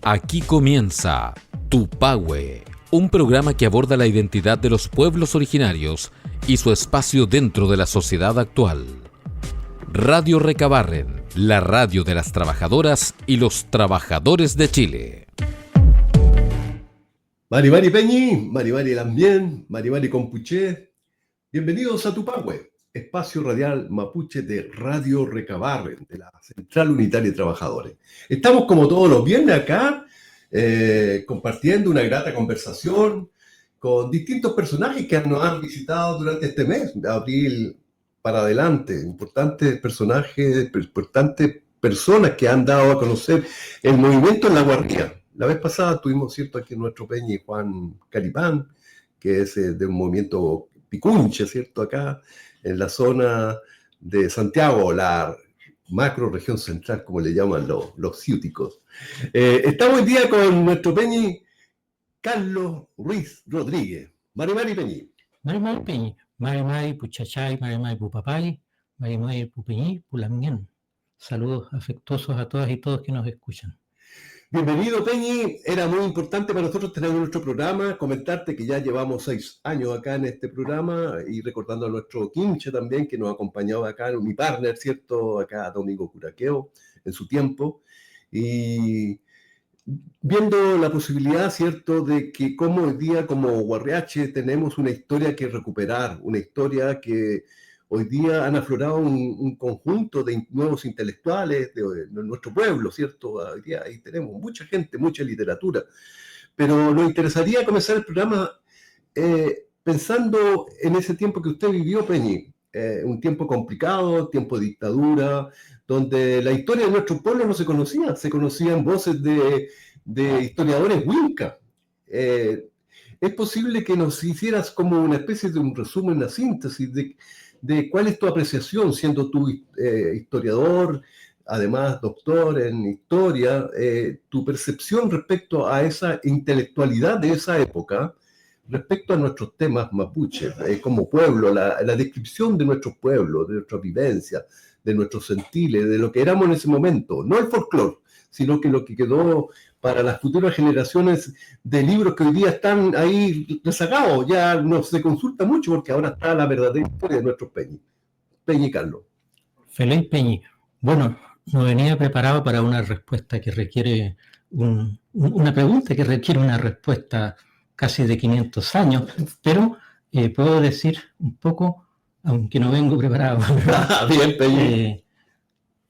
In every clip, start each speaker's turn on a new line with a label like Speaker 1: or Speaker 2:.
Speaker 1: Aquí comienza Tupahue, un programa que aborda la identidad de los pueblos originarios y su espacio dentro de la sociedad actual. Radio Recabarren, la radio de las trabajadoras y los trabajadores de Chile.
Speaker 2: Mari Mari Peñi, Mari Mari Lambien, Mari Mari Compuché, bienvenidos a Tupahue, espacio radial mapuche de Radio Recabarren, de la Central Unitaria de Trabajadores. Estamos como todos los viernes acá, compartiendo una grata conversación con distintos personajes que nos han visitado durante este mes, de abril para adelante, importantes personajes, importantes personas que han dado a conocer el movimiento en la Guardia. La vez pasada tuvimos, ¿cierto?, aquí nuestro Peñi Juan Caripán, que es de un movimiento picunche, ¿cierto?, acá en la zona de Santiago, la macro región central, como le llaman los ciúticos. Estamos hoy día con nuestro Peñi Carlos Ruiz Rodríguez. Mari Mari Peñi.
Speaker 3: Mari Mari Peñi. Mari Mari Puchachay, Mari Mari Pupapay, Mari Mari Pupeñi, Pulamien. Saludos afectuosos a todas y todos que nos escuchan.
Speaker 2: Bienvenido, Peñi. Era muy importante para nosotros tener nuestro programa, comentarte que ya llevamos 6 años acá en este programa y recordando a nuestro Quinche también, que nos acompañaba acá, mi partner, ¿cierto? Acá Domingo Curaqueo en su tiempo. Y viendo la posibilidad, ¿cierto?, de que como hoy día, como Guarriache, tenemos una historia que recuperar, una historia que hoy día han aflorado un conjunto de nuevos intelectuales de nuestro pueblo, ¿cierto? Hoy día ahí tenemos mucha gente, mucha literatura. Pero nos interesaría comenzar el programa pensando en ese tiempo que usted vivió, Peñi. Un tiempo complicado, tiempo de dictadura, donde la historia de nuestro pueblo no se conocían voces de historiadores Winca. Es posible que nos hicieras como una especie de un resumen, una síntesis de cuál es tu apreciación, siendo tú historiador, además doctor en historia, tu percepción respecto a esa intelectualidad de esa época, respecto a nuestros temas mapuche, como pueblo, la descripción de nuestros pueblos, de nuestra vivencia, de nuestros sentiles, de lo que éramos en ese momento, no el folclore, sino que lo que quedó para las futuras generaciones de libros que hoy día están ahí rezagados, ya no se consulta mucho porque ahora está la verdadera historia de nuestros Peñi. Peñi Carlos.
Speaker 3: Feliz Peñi. Bueno, no venía preparado para una respuesta que requiere una pregunta que requiere una respuesta casi de 500 años, pero puedo decir un poco, aunque no vengo preparado,
Speaker 2: Bien, Peñi.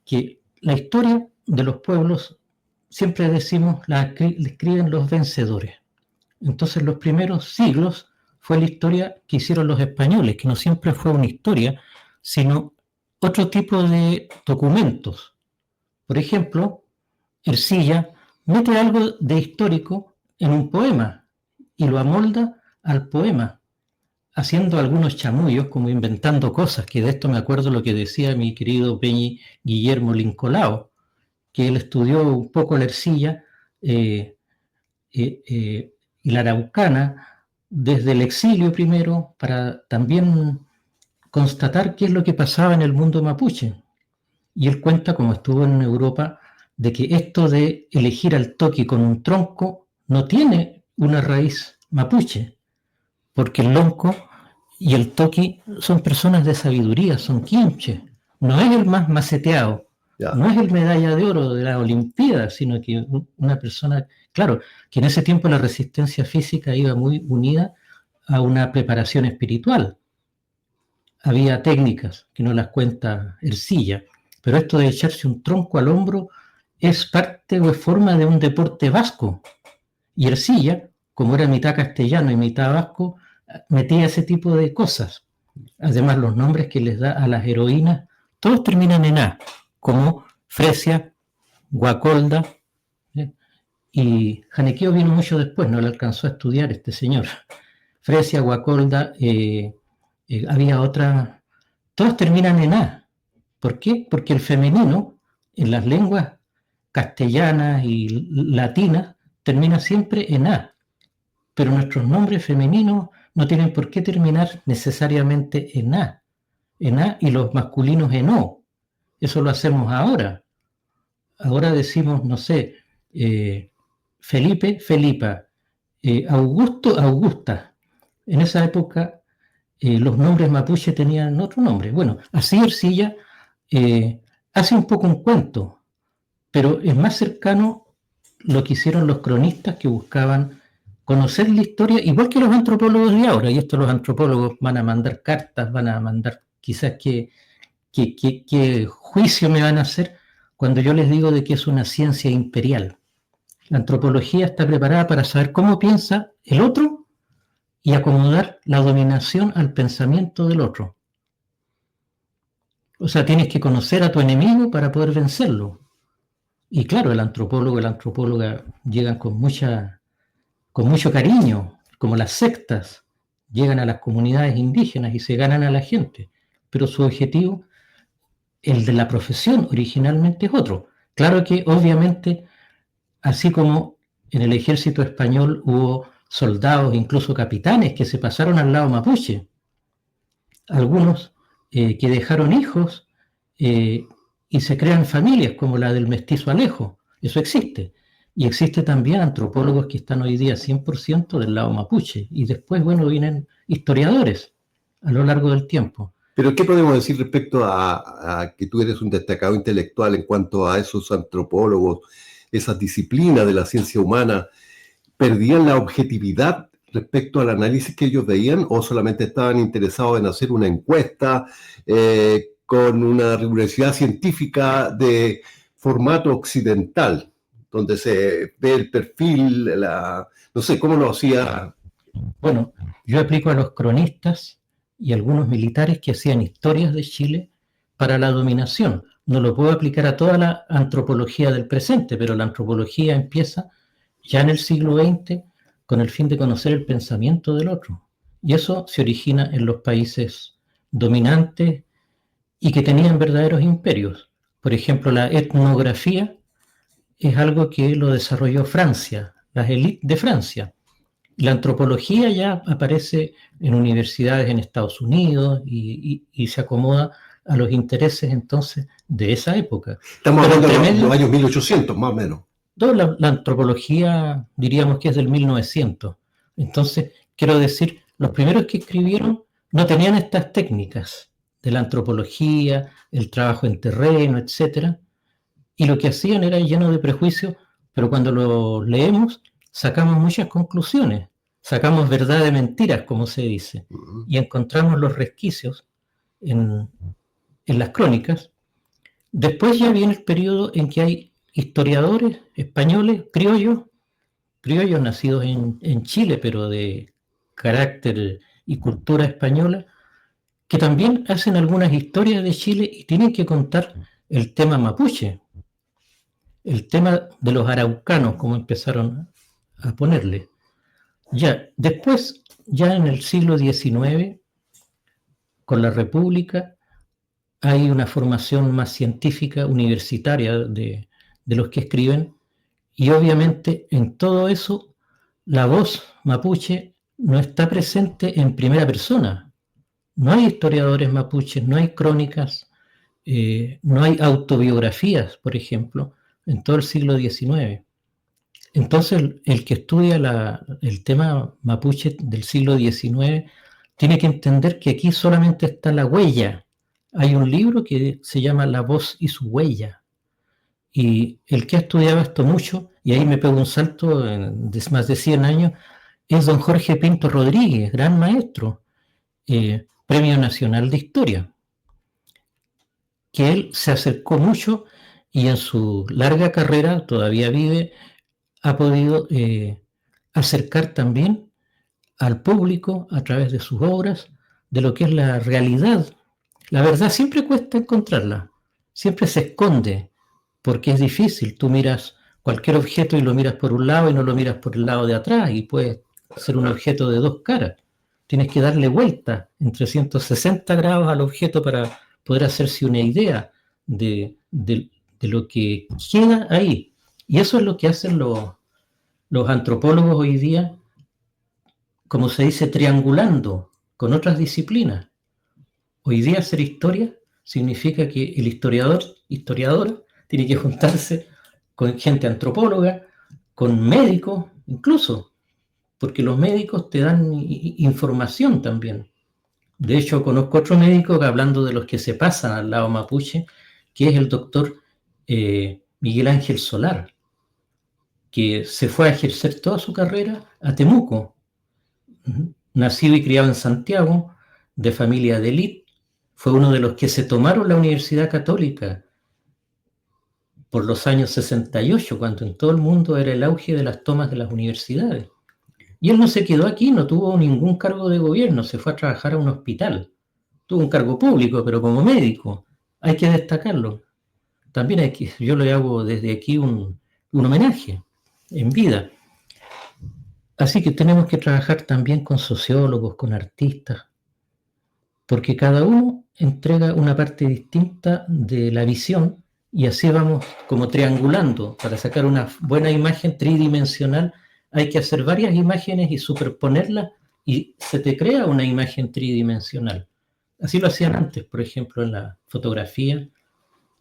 Speaker 3: Que la historia de los pueblos, siempre decimos, la escriben los vencedores. Entonces, los primeros siglos fue la historia que hicieron los españoles, que no siempre fue una historia, sino otro tipo de documentos. Por ejemplo, Ercilla mete algo de histórico en un poema y lo amolda al poema, haciendo algunos chamullos, como inventando cosas, que de esto me acuerdo lo que decía mi querido Peñi Guillermo Lincolao, que él estudió un poco la Ercilla y la Araucana desde el exilio primero, para también constatar qué es lo que pasaba en el mundo mapuche. Y él cuenta, como estuvo en Europa, de que esto de elegir al toqui con un tronco no tiene una raíz mapuche, porque el lonco y el toqui son personas de sabiduría, son quinches. No es el más maceteado, no es el medalla de oro de la Olimpiada, sino que una persona, claro, que en ese tiempo la resistencia física iba muy unida a una preparación espiritual. Había técnicas que no las cuenta Ercilla, pero esto de echarse un tronco al hombro es parte o es forma de un deporte vasco. Y Ercilla, como era mitad castellano y mitad vasco, metía ese tipo de cosas. Además, los nombres que les da a las heroínas, todos terminan en A, como Fresia, Guacolda, y Janequeo vino mucho después, no le alcanzó a estudiar este señor. Fresia, Guacolda, había otra, todos terminan en A. ¿Por qué? Porque el femenino, en las lenguas castellanas y latinas, termina siempre en A. Pero nuestros nombres femeninos no tienen por qué terminar necesariamente en A, y los masculinos en O. Eso lo hacemos ahora. Ahora decimos, no sé, Felipe, Felipa, Augusto, Augusta. En esa época los nombres mapuche tenían otro nombre. Bueno, así Ercilla hace un poco un cuento, pero es más cercano lo que hicieron los cronistas que buscaban conocer la historia, igual que los antropólogos de ahora, y esto los antropólogos van a mandar cartas, van a mandar quizás qué juicio me van a hacer cuando yo les digo de que es una ciencia imperial. La antropología está preparada para saber cómo piensa el otro y acomodar la dominación al pensamiento del otro. O sea, tienes que conocer a tu enemigo para poder vencerlo. Y claro, el antropólogo y la antropóloga llegan con mucho cariño, como las sectas, llegan a las comunidades indígenas y se ganan a la gente. Pero su objetivo, el de la profesión, originalmente es otro. Claro que, obviamente, así como en el ejército español hubo soldados, incluso capitanes, que se pasaron al lado mapuche, algunos que dejaron hijos y se crean familias como la del mestizo Alejo, eso existe. Y existe también antropólogos que están hoy día 100% del lado mapuche. Y después, bueno, vienen historiadores a lo largo del tiempo.
Speaker 2: Pero ¿qué podemos decir respecto a que tú eres un destacado intelectual en cuanto a esos antropólogos, esas disciplinas de la ciencia humana? ¿Perdían la objetividad respecto al análisis que ellos veían o solamente estaban interesados en hacer una encuesta con una rigurosidad científica de formato occidental, donde se ve el perfil, no sé, cómo lo hacía?
Speaker 3: Bueno, yo aplico a los cronistas y algunos militares que hacían historias de Chile para la dominación. No lo puedo aplicar a toda la antropología del presente, pero la antropología empieza ya en el siglo XX con el fin de conocer el pensamiento del otro. Y eso se origina en los países dominantes y que tenían verdaderos imperios. Por ejemplo, la etnografía es algo que lo desarrolló Francia, las élites de Francia. La antropología ya aparece en universidades en Estados Unidos y se acomoda a los intereses entonces de esa época.
Speaker 2: Estamos hablando de los años 1800, más o menos.
Speaker 3: La antropología diríamos que es del 1900. Entonces, quiero decir, los primeros que escribieron no tenían estas técnicas de la antropología, el trabajo en terreno, etc. Y lo que hacían era lleno de prejuicios, pero cuando lo leemos sacamos muchas conclusiones, sacamos verdad de mentiras, como se dice, y encontramos los resquicios en las crónicas. Después ya viene el periodo en que hay historiadores españoles, criollos nacidos en Chile, pero de carácter y cultura española, que también hacen algunas historias de Chile y tienen que contar el tema mapuche, el tema de los araucanos, como empezaron a ponerle. Ya, después, ya en el siglo XIX, con la República, hay una formación más científica, universitaria de los que escriben, y obviamente en todo eso la voz mapuche no está presente en primera persona. No hay historiadores mapuches, no hay crónicas, no hay autobiografías, por ejemplo, en todo el siglo XIX. Entonces, el que estudia el tema mapuche del siglo XIX tiene que entender que aquí solamente está la huella. Hay un libro que se llama La voz y su huella. Y el que ha estudiado esto mucho, y ahí me pego un salto de más de 100 años, es don Jorge Pinto Rodríguez, gran maestro, Premio Nacional de Historia, que él se acercó mucho y en su larga carrera, todavía vive, ha podido acercar también al público a través de sus obras de lo que es la realidad. La verdad siempre cuesta encontrarla, siempre se esconde porque es difícil. Tú miras cualquier objeto y lo miras por un lado y no lo miras por el lado de atrás y puede ser un objeto de dos caras. Tienes que darle vuelta en 360 grados al objeto para poder hacerse una idea de lo que queda ahí. Y eso es lo que hacen los antropólogos hoy día, como se dice, triangulando con otras disciplinas. Hoy día hacer historia significa que el historiadora, tiene que juntarse con gente antropóloga, con médicos incluso, porque los médicos te dan información también. De hecho, conozco otro médico que, hablando de los que se pasan al lado mapuche, que es el doctor Miguel Ángel Solar, que se fue a ejercer toda su carrera a Temuco, nacido y criado en Santiago, de familia de élite. Fue uno de los que se tomaron la Universidad Católica por los años 68, cuando en todo el mundo era el auge de las tomas de las universidades. Y él no se quedó aquí, no tuvo ningún cargo de gobierno, se fue a trabajar a un hospital. Tuvo un cargo público, pero como médico, hay que destacarlo. También yo le hago desde aquí un homenaje en vida. Así que tenemos que trabajar también con sociólogos, con artistas, porque cada uno entrega una parte distinta de la visión y así vamos como triangulando. Para sacar una buena imagen tridimensional hay que hacer varias imágenes y superponerlas y se te crea una imagen tridimensional. Así lo hacían antes, por ejemplo, en la fotografía,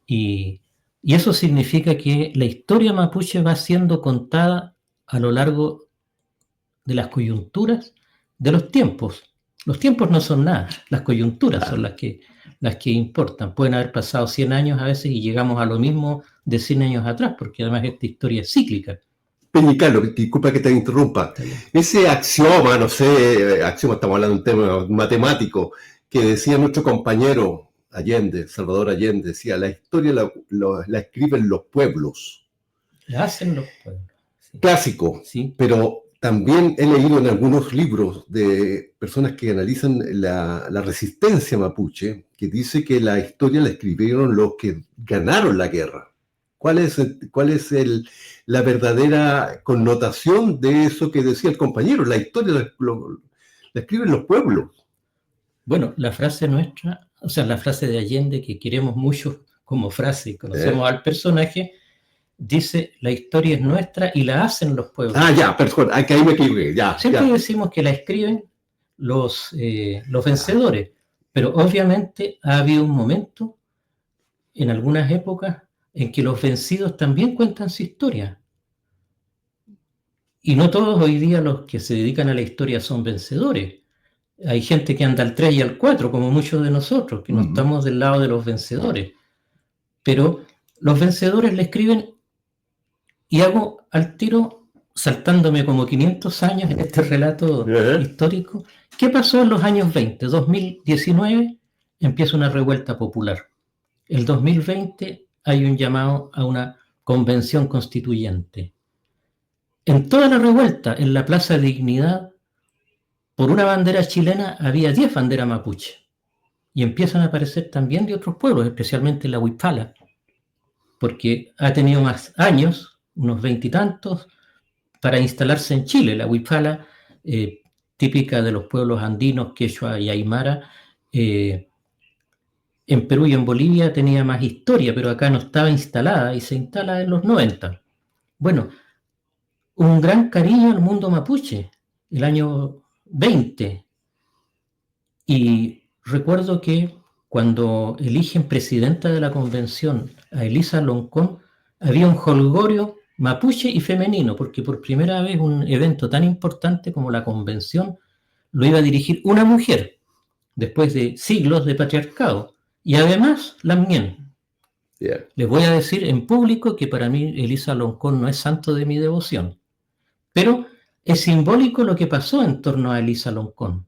Speaker 3: y eso significa que la historia mapuche va siendo contada a lo largo de las coyunturas de los tiempos. Los tiempos no son nada, las coyunturas son las que importan. Pueden haber pasado 100 años a veces y llegamos a lo mismo de 100 años atrás, porque además esta historia es cíclica.
Speaker 2: Carlos, disculpa que te interrumpa. Ese axioma, no sé, axioma, estamos hablando de un tema matemático, que decía nuestro compañero Allende, Salvador Allende, decía, la historia la escriben los pueblos.
Speaker 3: La hacen los pueblos.
Speaker 2: Sí. Clásico, sí. Pero también he leído en algunos libros de personas que analizan la resistencia mapuche, que dice que la historia la escribieron los que ganaron la guerra. ¿Cuál es la verdadera connotación de eso que decía el compañero? La historia la escriben los pueblos.
Speaker 3: Bueno, la frase nuestra, o sea, la frase de Allende, que queremos mucho como frase, conocemos al personaje, dice, la historia es nuestra y la hacen los pueblos.
Speaker 2: Ah, ya, perdón, ahí me equivoqué, ya.
Speaker 3: Siempre decimos que la escriben los vencedores, pero obviamente ha habido un momento, en algunas épocas, en que los vencidos también cuentan su historia. Y no todos hoy día los que se dedican a la historia son vencedores. Hay gente que anda al 3 y al 4, como muchos de nosotros, que no estamos del lado de los vencedores. Pero los vencedores le escriben, y hago al tiro, saltándome como 500 años en este relato histórico, ¿qué pasó en los años 20? 2019 empieza una revuelta popular. El 2020 hay un llamado a una convención constituyente. En toda la revuelta, en la Plaza de Dignidad, por una bandera chilena había 10 banderas mapuche. Y empiezan a aparecer también de otros pueblos, especialmente la huipala, porque ha tenido más años, unos 20 y tantos, para instalarse en Chile. La huipala, típica de los pueblos andinos, quechua y aymara, en Perú y en Bolivia tenía más historia, pero acá no estaba instalada y se instala en los 90. Bueno, un gran cariño al mundo mapuche, el año 20. Y recuerdo que cuando eligen presidenta de la convención a Elisa Loncón, había un jolgorio mapuche y femenino, porque por primera vez un evento tan importante como la convención lo iba a dirigir una mujer, después de siglos de patriarcado. Y además, Lamien. Yeah. Les voy a decir en público que para mí Elisa Loncón no es santo de mi devoción. Pero es simbólico lo que pasó en torno a Elisa Loncón.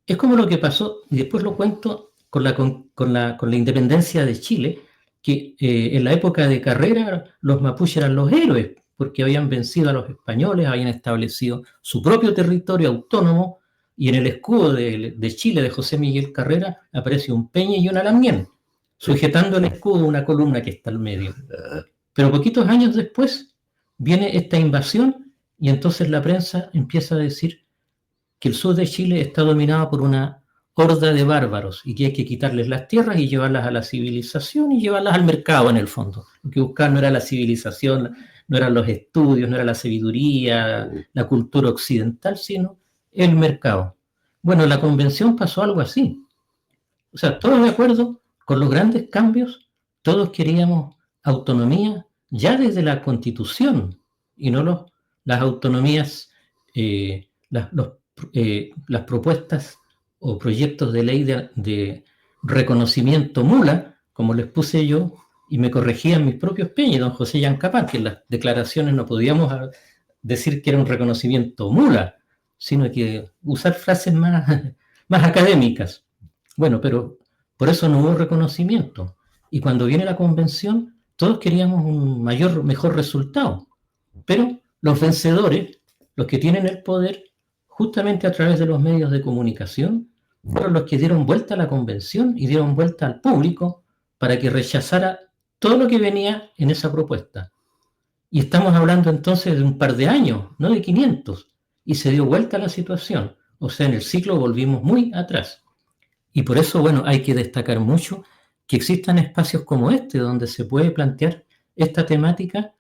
Speaker 3: Es como lo que pasó, y después lo cuento con la independencia de Chile, que en la época de Carrera los mapuches eran los héroes, porque habían vencido a los españoles, habían establecido su propio territorio autónomo, y en el escudo de Chile de José Miguel Carrera aparece un peñe y una lamien, sujetando el escudo una columna que está al medio. Pero poquitos años después viene esta invasión y entonces la prensa empieza a decir que el sur de Chile está dominado por una horda de bárbaros y que hay que quitarles las tierras y llevarlas a la civilización y llevarlas al mercado en el fondo. Lo que buscaban no era la civilización, no eran los estudios, no era la sabiduría, la cultura occidental, sino el mercado. Bueno, en la convención pasó algo así. O sea, todos de acuerdo con los grandes cambios, todos queríamos autonomía ya desde la Constitución. y no las autonomías, las propuestas o proyectos de ley de reconocimiento mula, como les puse yo, y me corregían mis propios peñas, don José Yancapán, que en las declaraciones no podíamos decir que era un reconocimiento mula, sino que usar frases más académicas. Bueno, pero por eso no hubo reconocimiento. Y cuando viene la convención, todos queríamos un mejor resultado. Pero los vencedores, los que tienen el poder, justamente a través de los medios de comunicación, fueron los que dieron vuelta a la convención y dieron vuelta al público para que rechazara todo lo que venía en esa propuesta. Y estamos hablando entonces de un par de años, no de 500, y se dio vuelta la situación. O sea, en el ciclo volvimos muy atrás. Y por eso, bueno, hay que destacar mucho que existan espacios como este, donde se puede plantear esta temática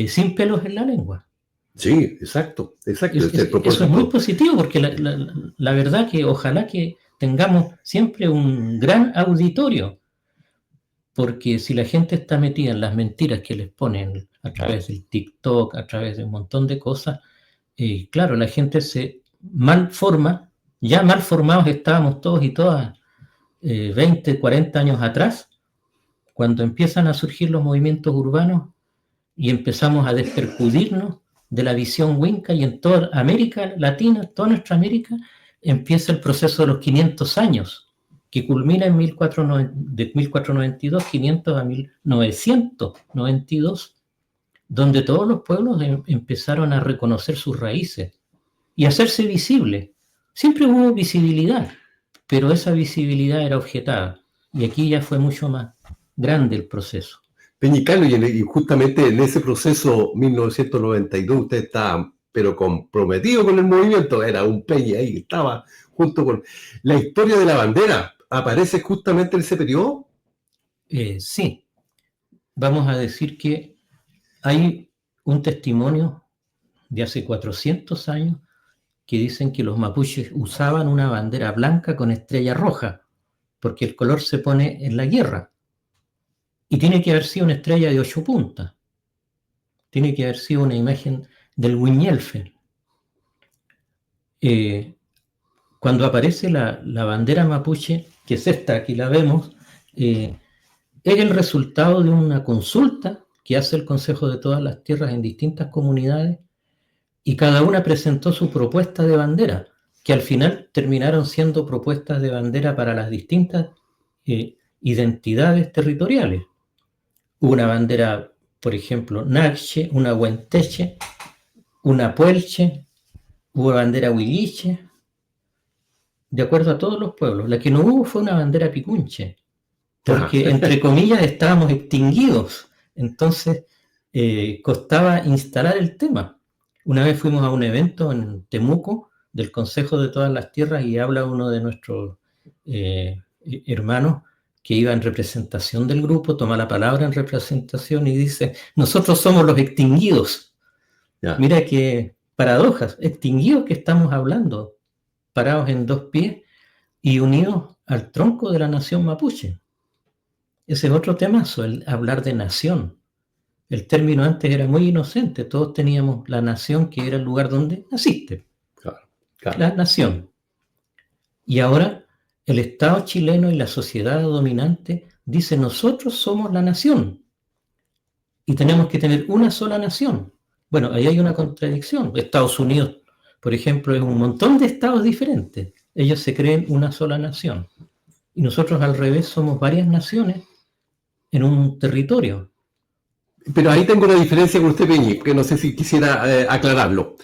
Speaker 3: sin pelos en la lengua.
Speaker 2: Sí, exacto.
Speaker 3: Eso es muy positivo, porque la verdad que ojalá que tengamos siempre un gran auditorio, porque si la gente está metida en las mentiras que les ponen a través del TikTok, a través de un montón de cosas, claro, la gente se malforma, ya mal formados estábamos todos y todas 20, 40 años atrás, cuando empiezan a surgir los movimientos urbanos y empezamos a despercudirnos de la visión Winca, y en toda América Latina, toda nuestra América, empieza el proceso de los 500 años, que culmina en 1492, 500 a 1992, donde todos los pueblos empezaron a reconocer sus raíces y a hacerse visibles. Siempre hubo visibilidad, pero esa visibilidad era objetada, y aquí ya fue mucho más grande el proceso.
Speaker 2: Peñicano, y justamente en ese proceso 1992 usted estaba, pero comprometido con el movimiento, era un Peña ahí, estaba junto con... ¿La historia de la bandera aparece justamente en ese periodo?
Speaker 3: Sí, vamos a decir que hay un testimonio de hace 400 años que dicen que los mapuches usaban una bandera blanca con estrella roja, porque el color se pone en la guerra. Y tiene que haber sido una estrella de 8 puntas. Tiene que haber sido una imagen del Wiñelfe. Cuando aparece la bandera mapuche, que es esta, aquí la vemos, es el resultado de una consulta que hace el Consejo de todas las Tierras en distintas comunidades, y cada una presentó su propuesta de bandera, que al final terminaron siendo propuestas de bandera para las distintas identidades territoriales. Una bandera, por ejemplo, Naxche, una Huenteche, una Puelche, una bandera Huilliche, de acuerdo a todos los pueblos. La que no hubo fue una bandera Picunche, porque entre comillas estábamos extinguidos, entonces costaba instalar el tema. Una vez fuimos a un evento en Temuco del Consejo de todas las Tierras y habla uno de nuestros hermanos que iba en representación del grupo, toma la palabra en representación y dice: nosotros somos los extinguidos. Yeah. Mira qué paradojas, extinguidos que estamos hablando, parados en 2 pies y unidos al tronco de la nación mapuche. Ese es otro temazo, el hablar de nación. El término antes era muy inocente, todos teníamos la nación, que era el lugar donde naciste. Claro. La nación. Y ahora el Estado chileno y la sociedad dominante dice: nosotros somos la nación y tenemos que tener una sola nación. Bueno, ahí hay una contradicción. Estados Unidos, por ejemplo, es un montón de estados diferentes. Ellos se creen una sola nación. Y nosotros al revés somos varias naciones en un territorio.
Speaker 2: Pero ahí tengo una diferencia con usted, Peñi, que no sé si quisiera aclararlo.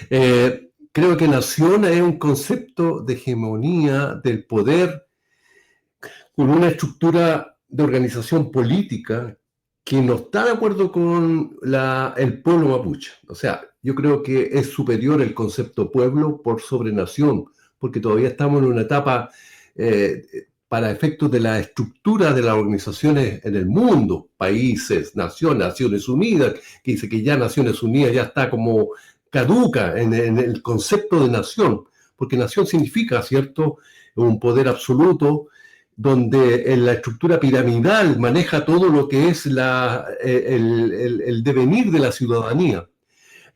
Speaker 2: Creo que nación es un concepto de hegemonía del poder con una estructura de organización política que no está de acuerdo con el pueblo mapuche. O sea, yo creo que es superior el concepto pueblo por sobre nación, porque todavía estamos en una etapa para efectos de la estructura de las organizaciones en el mundo, países, Naciones Unidas, que dice que ya Naciones Unidas ya está como caduca en el concepto de nación, porque nación significa, ¿cierto?, un poder absoluto donde en la estructura piramidal maneja todo lo que es el devenir de la ciudadanía.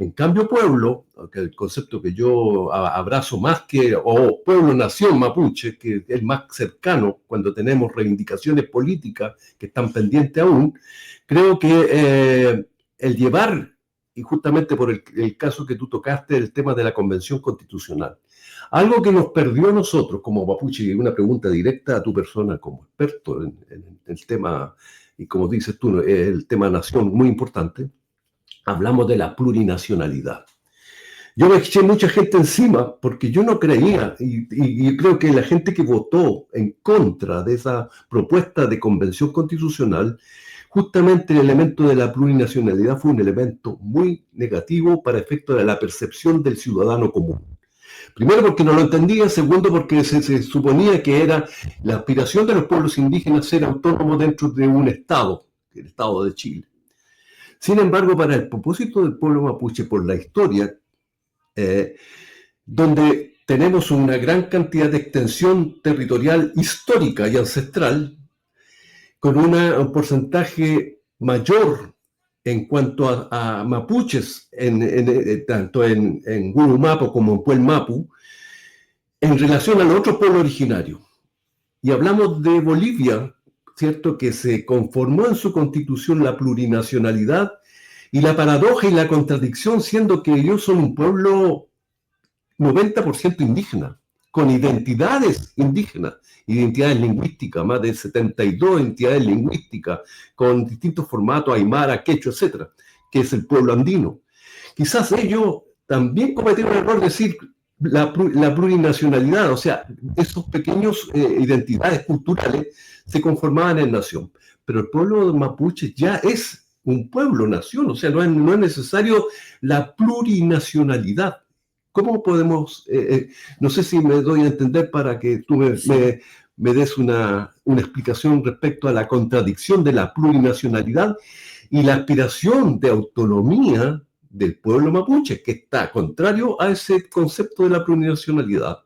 Speaker 2: En cambio, pueblo, que el concepto que yo abrazo más que, o pueblo-nación mapuche, que es el más cercano cuando tenemos reivindicaciones políticas que están pendientes aún, creo que el llevar, y justamente por el caso que tú tocaste, el tema de la Convención Constitucional, algo que nos perdió a nosotros como mapuche, y una pregunta directa a tu persona como experto en el tema, y como dices tú, el tema nación muy importante, hablamos de la plurinacionalidad. Yo me eché mucha gente encima porque yo no creía, y creo que la gente que votó en contra de esa propuesta de convención constitucional, justamente el elemento de la plurinacionalidad fue un elemento muy negativo para efecto de la percepción del ciudadano común. Primero porque no lo entendía, segundo porque se suponía que era la aspiración de los pueblos indígenas ser autónomos dentro de un Estado, el Estado de Chile. Sin embargo, para el propósito del pueblo mapuche, por la historia, donde tenemos una gran cantidad de extensión territorial histórica y ancestral, con un porcentaje mayor en cuanto a mapuches, tanto en Gulumapo como en Puel Mapu, en relación a los otros pueblos originarios. Y hablamos de Bolivia, ¿cierto?, que se conformó en su constitución la plurinacionalidad y la paradoja y la contradicción, siendo que ellos son un pueblo 90% indígena, con identidades indígenas, identidades lingüísticas, más de 72 entidades lingüísticas, con distintos formatos, aymara, quechua, etcétera, que es el pueblo andino. Quizás ellos también cometieron el error de decir la plurinacionalidad, o sea, esos pequeños identidades culturales se conformaban en nación. Pero el pueblo mapuche ya es un pueblo-nación, o sea, no es necesario la plurinacionalidad. ¿Cómo podemos, no sé si me doy a entender para que tú me des una explicación respecto a la contradicción de la plurinacionalidad y la aspiración de autonomía del pueblo mapuche, que está contrario a ese concepto de la plurinacionalidad?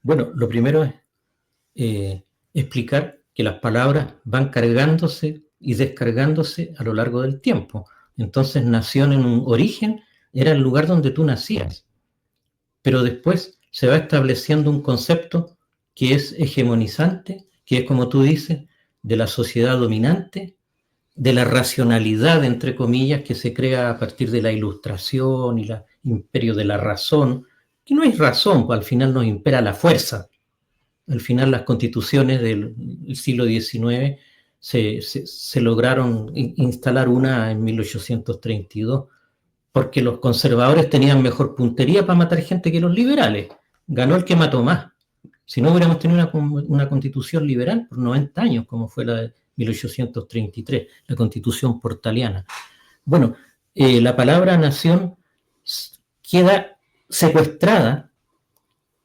Speaker 3: Bueno, lo primero es explicar que las palabras van cargándose y descargándose a lo largo del tiempo. Entonces, nación en un origen era el lugar donde tú nacías, pero después se va estableciendo un concepto que es hegemonizante, que es, como tú dices, de la sociedad dominante, de la racionalidad, entre comillas, que se crea a partir de la Ilustración y el imperio de la razón, que no es razón, pues al final nos impera la fuerza. Al final las constituciones del siglo XIX se lograron instalar una en 1832, porque los conservadores tenían mejor puntería para matar gente que los liberales. Ganó el que mató más. Si no hubiéramos tenido una constitución liberal por 90 años, como fue la de 1833, la constitución portaliana. Bueno, la palabra nación queda secuestrada,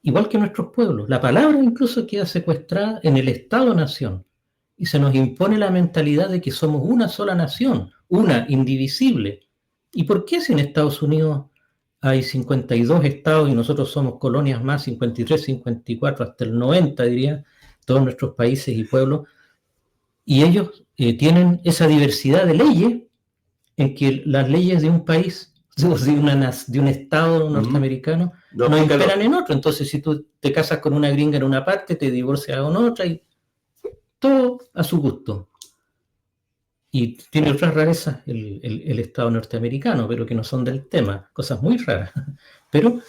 Speaker 3: igual que nuestros pueblos. La palabra incluso queda secuestrada en el Estado-nación y se nos impone la mentalidad de que somos una sola nación, una, indivisible. ¿Y por qué si en Estados Unidos hay 52 estados y nosotros somos colonias más, 53, 54, hasta el 90, diría, todos nuestros países y pueblos, y ellos tienen esa diversidad de leyes en que las leyes de un país, de un estado norteamericano, no imperan en otro? Entonces, si tú te casas con una gringa en una parte, te divorcias con otra, y todo a su gusto. Y tiene otras rarezas el Estado norteamericano, pero que no son del tema, cosas muy raras. Pero,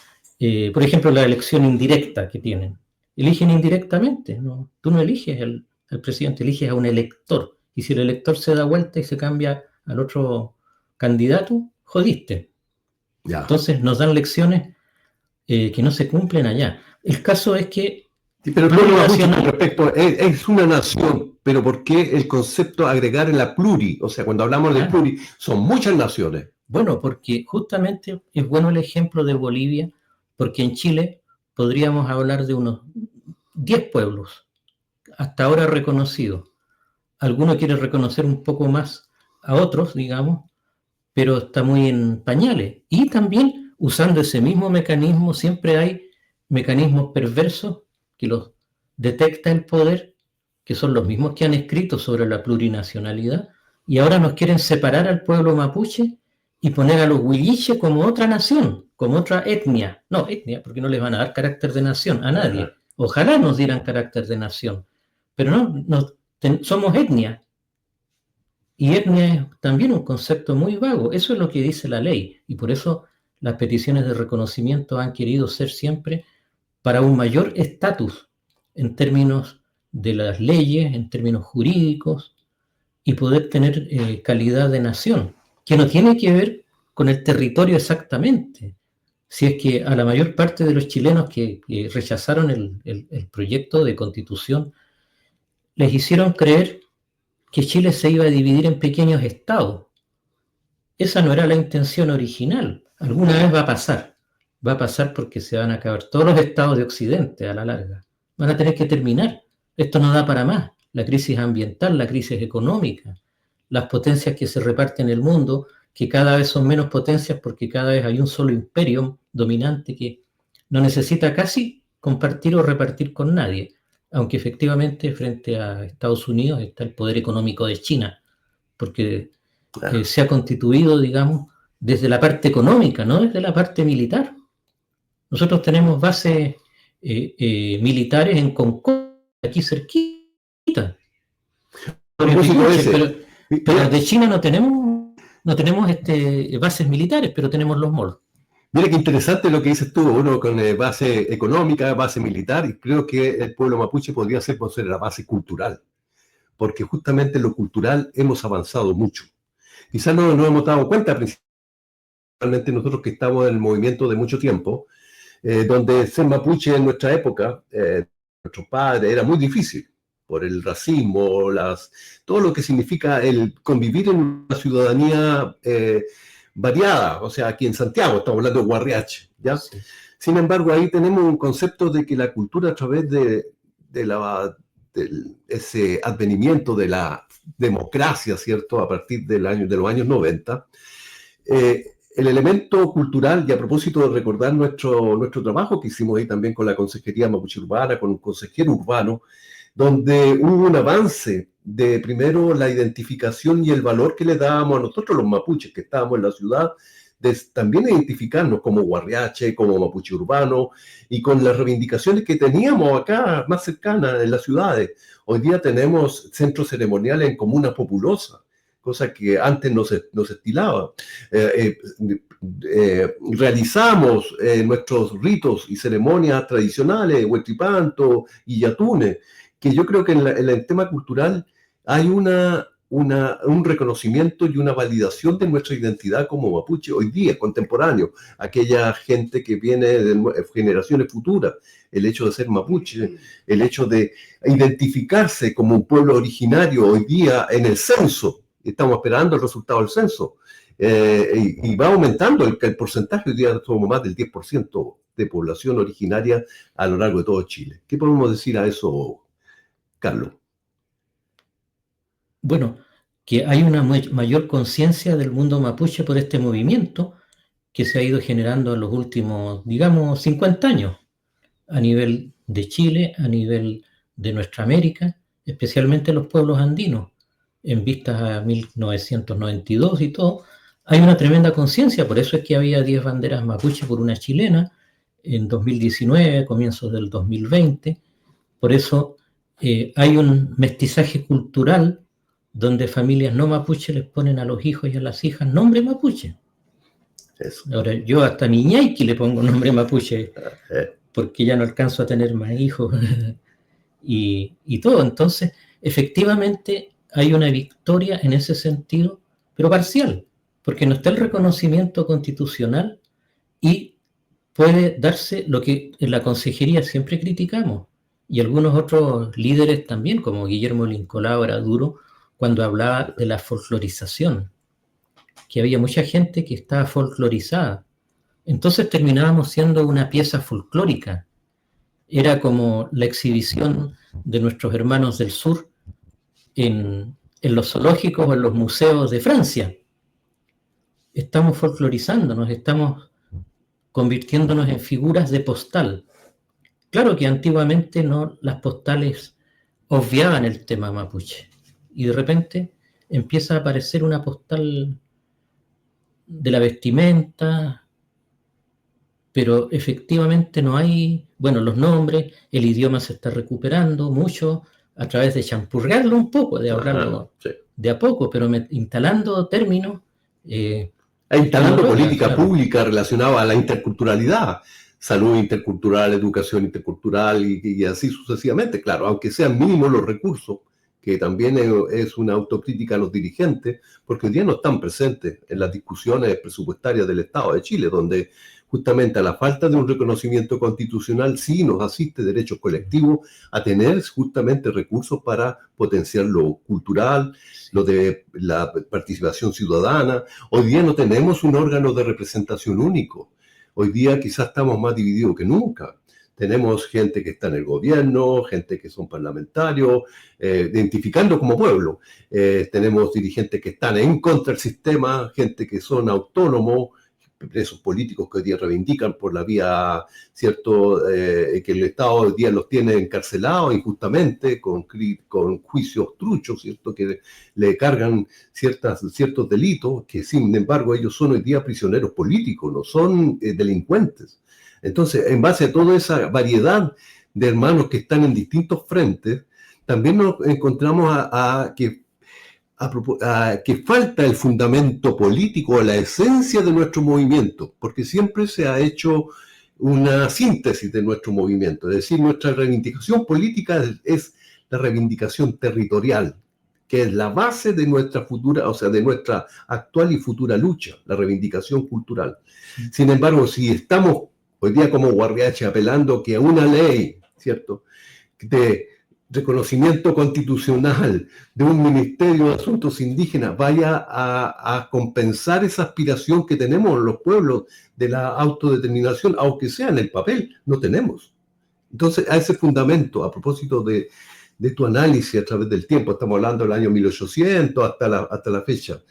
Speaker 3: por ejemplo, la elección indirecta que tienen. Eligen indirectamente, ¿no? Tú no eliges al presidente, eliges a un elector. Y si el elector se da vuelta y se cambia al otro candidato, jodiste. Ya. Entonces nos dan lecciones que no se cumplen allá. El caso es que...
Speaker 2: Sí, pero el pueblo mapuche con respecto es una nación, pero ¿por qué el concepto agregar en la pluri? O sea, cuando hablamos de pluri, son muchas naciones.
Speaker 3: Bueno, porque justamente es bueno el ejemplo de Bolivia, porque en Chile podríamos hablar de unos 10 pueblos, hasta ahora reconocidos. Alguno quiere reconocer un poco más a otros, digamos, pero está muy en pañales. Y también, usando ese mismo mecanismo, siempre hay mecanismos perversos que los detecta el poder, que son los mismos que han escrito sobre la plurinacionalidad, y ahora nos quieren separar al pueblo mapuche y poner a los huilliches como otra nación, como otra etnia. No, etnia, porque no les van a dar carácter de nación a nadie. Ojalá nos dieran carácter de nación, pero somos etnia. Y etnia es también un concepto muy vago. Eso es lo que dice la ley. Y por eso las peticiones de reconocimiento han querido ser siempre para un mayor estatus en términos de las leyes, en términos jurídicos, y poder tener calidad de nación, que no tiene que ver con el territorio exactamente. Si es que a la mayor parte de los chilenos que rechazaron el proyecto de constitución, les hicieron creer que Chile se iba a dividir en pequeños estados. Esa no era la intención original. Alguna vez va a pasar porque se van a acabar todos los estados de Occidente a la larga. Van a tener que terminar. Esto no da para más. La crisis ambiental, la crisis económica, las potencias que se reparten en el mundo, que cada vez son menos potencias porque cada vez hay un solo imperio dominante que no necesita casi compartir o repartir con nadie, aunque efectivamente frente a Estados Unidos está el poder económico de China, porque se ha constituido, digamos, desde la parte económica, no desde la parte militar. Nosotros tenemos bases militares en Concord, aquí cerquita. Pero de China no tenemos bases militares, pero tenemos los malls.
Speaker 2: Mira qué interesante lo que dices tú, uno con base económica, base militar, y creo que el pueblo mapuche podría ser por ser la base cultural, porque justamente en lo cultural hemos avanzado mucho. Quizás no nos hemos dado cuenta, principalmente nosotros que estamos en el movimiento de mucho tiempo, donde ser mapuche en nuestra época, nuestros padres, era muy difícil, por el racismo, todo lo que significa el convivir en una ciudadanía variada, o sea, aquí en Santiago estamos hablando de Guarriache, ¿ya? Sí. Sin embargo, ahí tenemos un concepto de que la cultura a través de ese advenimiento de la democracia, ¿cierto? A partir de los años 90, el elemento cultural, y a propósito de recordar nuestro trabajo que hicimos ahí también con la Consejería Mapuche Urbana, con un consejero urbano, donde hubo un avance de primero la identificación y el valor que le dábamos a nosotros los mapuches que estábamos en la ciudad, de también identificarnos como guarriache, como mapuche urbano, y con las reivindicaciones que teníamos acá más cercanas en las ciudades. Hoy día tenemos centros ceremoniales en comunas populosas, cosa que antes no se estilaba. Realizamos nuestros ritos y ceremonias tradicionales, huetripanto y yatune, que yo creo que en el tema cultural hay un reconocimiento y una validación de nuestra identidad como mapuche hoy día, contemporáneo, aquella gente que viene de generaciones futuras, el hecho de ser mapuche, el hecho de identificarse como un pueblo originario hoy día en el censo. Estamos esperando el resultado del censo, y va aumentando el porcentaje. Hoy día somos más del 10% de población originaria a lo largo de todo Chile. ¿Qué podemos decir a eso, Carlos?
Speaker 3: Bueno, que hay una mayor conciencia del mundo mapuche por este movimiento que se ha ido generando en los últimos, digamos, 50 años, a nivel de Chile, a nivel de nuestra América, especialmente los pueblos andinos, en vistas a 1992 y todo. Hay una tremenda conciencia, por eso es que había 10 banderas mapuche por una chilena en 2019, comienzos del 2020. Por eso hay un mestizaje cultural donde familias no mapuche les ponen a los hijos y a las hijas nombre mapuche. Eso. Ahora yo hasta mi ñaiki le pongo nombre mapuche porque ya no alcanzo a tener más hijos y todo. Entonces, efectivamente hay una victoria en ese sentido, pero parcial, porque no está el reconocimiento constitucional y puede darse lo que en la consejería siempre criticamos, y algunos otros líderes también, como Guillermo Lincolao era duro cuando hablaba de la folclorización, que había mucha gente que estaba folclorizada. Entonces terminábamos siendo una pieza folclórica. Era como la exhibición de nuestros hermanos del sur en los zoológicos o en los museos de Francia. Estamos folclorizándonos, estamos convirtiéndonos en figuras de postal. Claro que antiguamente las postales obviaban el tema mapuche y de repente empieza a aparecer una postal de la vestimenta, pero efectivamente no hay, bueno, los nombres, el idioma se está recuperando mucho a través de champurrearlo un poco, de hablarlo
Speaker 2: sí,
Speaker 3: de a poco, pero instalando términos.
Speaker 2: instalando política pública relacionada a la interculturalidad, salud intercultural, educación intercultural y así sucesivamente, claro, aunque sean mínimos los recursos, que también es una autocrítica a los dirigentes, porque hoy día no están presentes en las discusiones presupuestarias del Estado de Chile, donde justamente a la falta de un reconocimiento constitucional sí nos asiste derechos colectivos a tener justamente recursos para potenciar lo cultural, lo de la participación ciudadana. Hoy día no tenemos un órgano de representación único. Hoy día quizás estamos más divididos que nunca. Tenemos gente que está en el gobierno, gente que son parlamentarios, identificando como pueblo. Tenemos dirigentes que están en contra del sistema, gente que son autónomos, presos políticos que hoy día reivindican por la vía, ¿cierto? Que el Estado hoy día los tiene encarcelados injustamente, con juicios truchos, ¿cierto? Que le cargan ciertos delitos, que sin embargo ellos son hoy día prisioneros políticos, no son delincuentes. Entonces, en base a toda esa variedad de hermanos que están en distintos frentes, también nos encontramos a que falta el fundamento político, la esencia de nuestro movimiento, porque siempre se ha hecho una síntesis de nuestro movimiento, es decir, nuestra reivindicación política es la reivindicación territorial, que es la base de nuestra futura, o sea, de nuestra actual y futura lucha, la reivindicación cultural. Sin embargo, si estamos hoy día como Guardiache apelando que a una ley, ¿cierto?, de reconocimiento constitucional de un Ministerio de Asuntos Indígenas vaya a compensar esa aspiración que tenemos los pueblos de la autodeterminación, aunque sea en el papel, no tenemos. Entonces, a ese fundamento, a propósito de tu análisis a través del tiempo, estamos hablando del año 1800 hasta la fecha,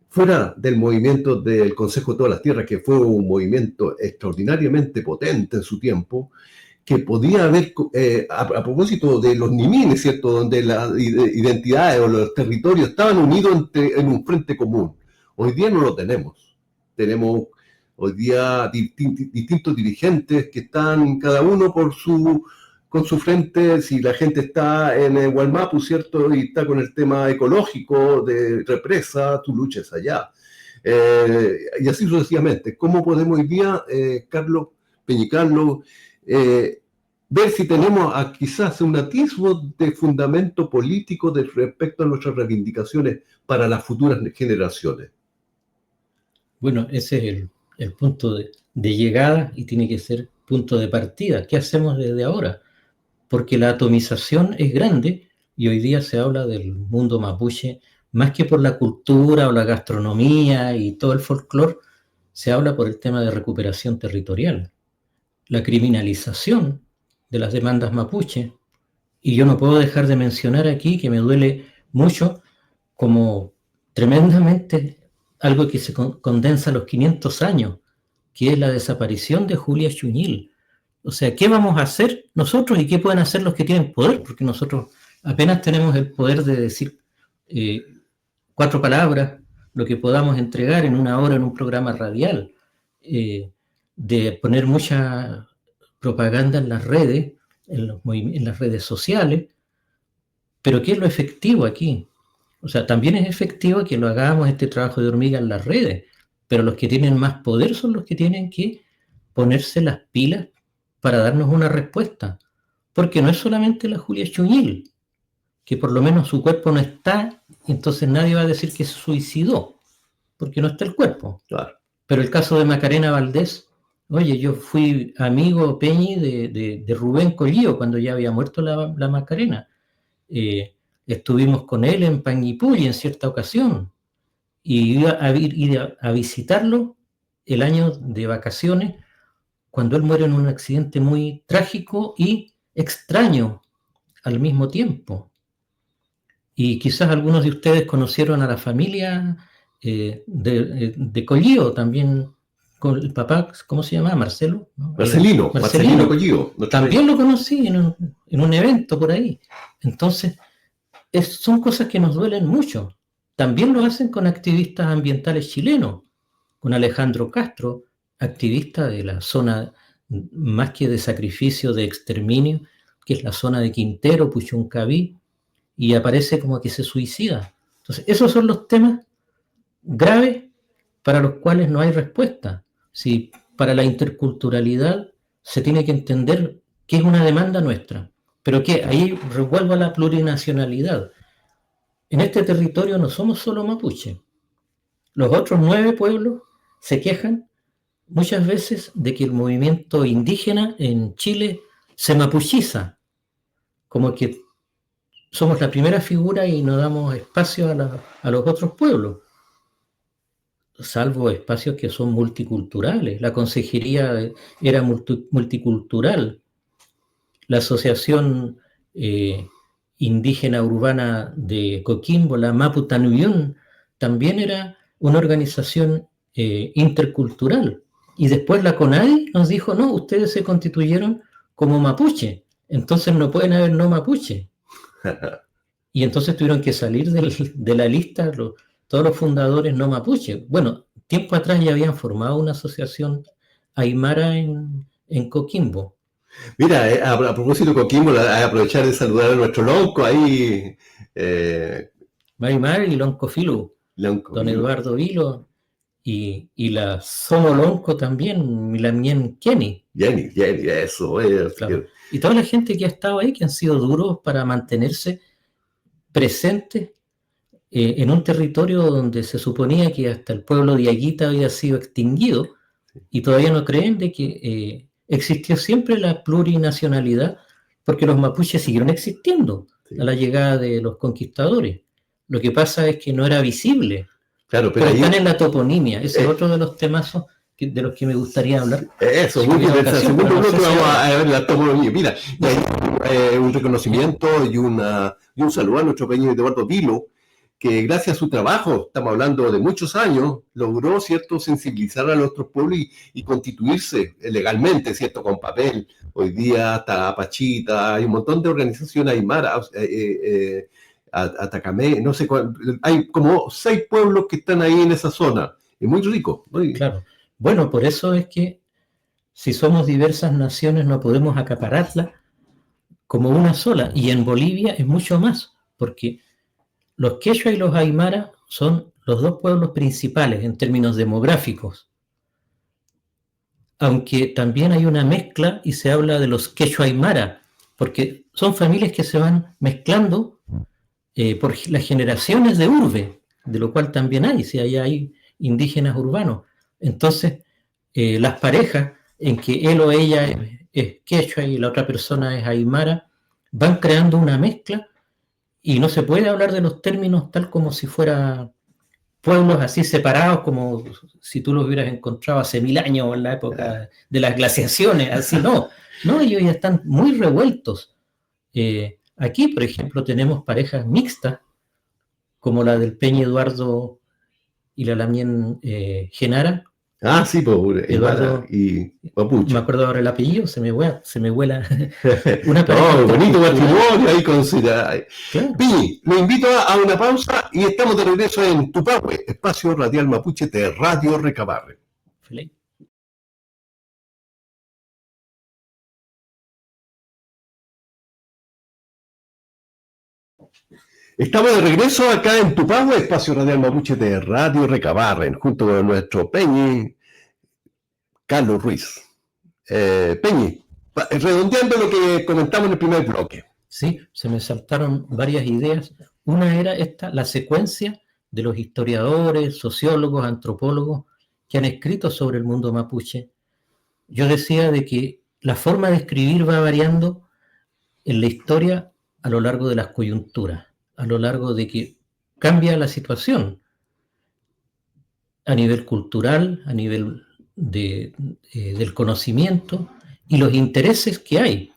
Speaker 2: fuera del movimiento del Consejo de Todas las Tierras, que fue un movimiento extraordinariamente potente en su tiempo, que podía haber, a propósito de los nimines, ¿cierto?, donde las identidades o los territorios estaban unidos en un frente común. Hoy día no lo tenemos. Tenemos hoy día distintos dirigentes que están cada uno con su frente. Si la gente está en el Gualmapu, ¿cierto?, y está con el tema ecológico de represa, tu lucha es allá. Y así sucesivamente. ¿Cómo podemos hoy día, Carlos Peñicarlos, ver si tenemos quizás un atisbo de fundamento político respecto a nuestras reivindicaciones para las futuras generaciones?
Speaker 3: Bueno, ese es el punto de llegada y tiene que ser punto de partida. ¿Qué hacemos desde ahora? Porque la atomización es grande y hoy día se habla del mundo mapuche más que por la cultura o la gastronomía y todo el folclore, se habla por el tema de recuperación territorial. La criminalización de las demandas mapuche, y yo no puedo dejar de mencionar aquí que me duele mucho como tremendamente algo que se condensa a los 500 años, que es la desaparición de Julia Chuñil. O sea, ¿qué vamos a hacer nosotros y qué pueden hacer los que tienen poder? Porque nosotros apenas tenemos el poder de decir 4 palabras, lo que podamos entregar en una hora en un programa radial, de poner mucha propaganda en las redes, en las redes sociales, pero ¿qué es lo efectivo aquí? O sea, también es efectivo que lo hagamos este trabajo de hormiga en las redes, pero los que tienen más poder son los que tienen que ponerse las pilas para darnos una respuesta, porque no es solamente la Julia Chuñil, que por lo menos su cuerpo no está, entonces nadie va a decir que se suicidó, porque no está el cuerpo.
Speaker 2: Claro.
Speaker 3: Pero el caso de Macarena Valdés, oye, yo fui amigo, Peñi, de Rubén Collío cuando ya había muerto la Macarena. Estuvimos con él en Panguipulli en cierta ocasión y iba a ir a visitarlo el año de vacaciones cuando él muere en un accidente muy trágico y extraño al mismo tiempo. Y quizás algunos de ustedes conocieron a la familia de Collío también, con el papá, ¿cómo se llama? Marcelo, ¿no? Marcelino Collío. También lo conocí en un evento por ahí. Entonces, son cosas que nos duelen mucho. También lo hacen con activistas ambientales chilenos, con Alejandro Castro, activista de la zona más que de sacrificio, de exterminio, que es la zona de Quintero, Puchuncaví, y aparece como que se suicida. Entonces, esos son los temas graves para los cuales no hay respuesta. Si para la interculturalidad se tiene que entender que es una demanda nuestra, pero que ahí revuelvo a la plurinacionalidad. En este territorio no somos solo mapuche. Los otros 9 pueblos se quejan muchas veces de que el movimiento indígena en Chile se mapuchiza, como que somos la primera figura y no damos espacio a los otros pueblos, salvo espacios que son multiculturales. La consejería era multicultural. La Asociación Indígena Urbana de Coquimbo, la Maputanuyún, también era una organización intercultural. Y después la CONADI nos dijo, no, ustedes se constituyeron como mapuche, entonces no pueden haber no mapuche. Y entonces tuvieron que salir de la lista todos los fundadores no mapuche. Bueno, tiempo atrás ya habían formado una asociación aymara en Coquimbo.
Speaker 2: Mira, a propósito de Coquimbo, aprovechar de saludar a nuestro lonco ahí.
Speaker 3: Maymar y Lonco Filu, don Eduardo Vilo, y la Somo Lonco también, la Mien Kenny.
Speaker 2: Jenny, eso.
Speaker 3: Claro. Y toda la gente que ha estado ahí, que han sido duros para mantenerse presentes en un territorio donde se suponía que hasta el pueblo de Aguita había sido extinguido, y todavía no creen de que existió siempre la plurinacionalidad, porque los mapuches siguieron existiendo a la llegada de los conquistadores. Lo que pasa es que no era visible.
Speaker 2: Claro,
Speaker 3: pero están en la toponimia. Ese es otro de los temazos de los que me gustaría hablar.
Speaker 2: Eso, muy interesante. Segundo bloque vamos a ver la toponimia. Mira, hay un reconocimiento y un saludo a nuestro pequeño Eduardo Vilo, que gracias a su trabajo, estamos hablando de muchos años, logró, ¿cierto?, sensibilizar a nuestros pueblos y constituirse legalmente, ¿cierto?, con papel. Hoy día está Apachita, hay un montón de organizaciones aymara, Atacamé, no sé cuál, hay como 6 pueblos que están ahí en esa zona. Es muy rico.
Speaker 3: Claro. Bueno, por eso es que si somos diversas naciones no podemos acapararlas como una sola. Y en Bolivia es mucho más, porque los quechua y los aymara son los 2 pueblos principales en términos demográficos. Aunque también hay una mezcla y se habla de los quechua aymara, porque son familias que se van mezclando por las generaciones de urbe, de lo cual también hay, si hay indígenas urbanos. Entonces, las parejas en que él o ella es quechua y la otra persona es aymara, van creando una mezcla y no se puede hablar de los términos tal como si fueran pueblos así separados, como si tú los hubieras encontrado hace 1000 años en la época de las glaciaciones, así no, ellos ya están muy revueltos. Aquí, por ejemplo, tenemos parejas mixtas, como la del Peña Eduardo y la Lamien Genara.
Speaker 2: Ah, sí, pues
Speaker 3: Eduardo
Speaker 2: y Mapuche.
Speaker 3: Me acuerdo ahora el apellido, se me vuela.
Speaker 2: Una pareja bonito matrimonio ahí con claro. Piñi, lo invito a una pausa y estamos de regreso en Tupahue, espacio radial mapuche de Radio Recabarren. Feliz. Estamos de regreso acá en Tupahue, espacio radial mapuche de Radio Recabarren, junto con nuestro Peñi, Carlos Ruiz. Peñi, redondeando lo que comentamos en el primer bloque.
Speaker 3: Sí, se me saltaron varias ideas. Una era la secuencia de los historiadores, sociólogos, antropólogos que han escrito sobre el mundo mapuche. Yo decía de que la forma de escribir va variando en la historia a lo largo de las coyunturas, a lo largo de que cambia la situación a nivel cultural, a nivel del conocimiento y los intereses que hay.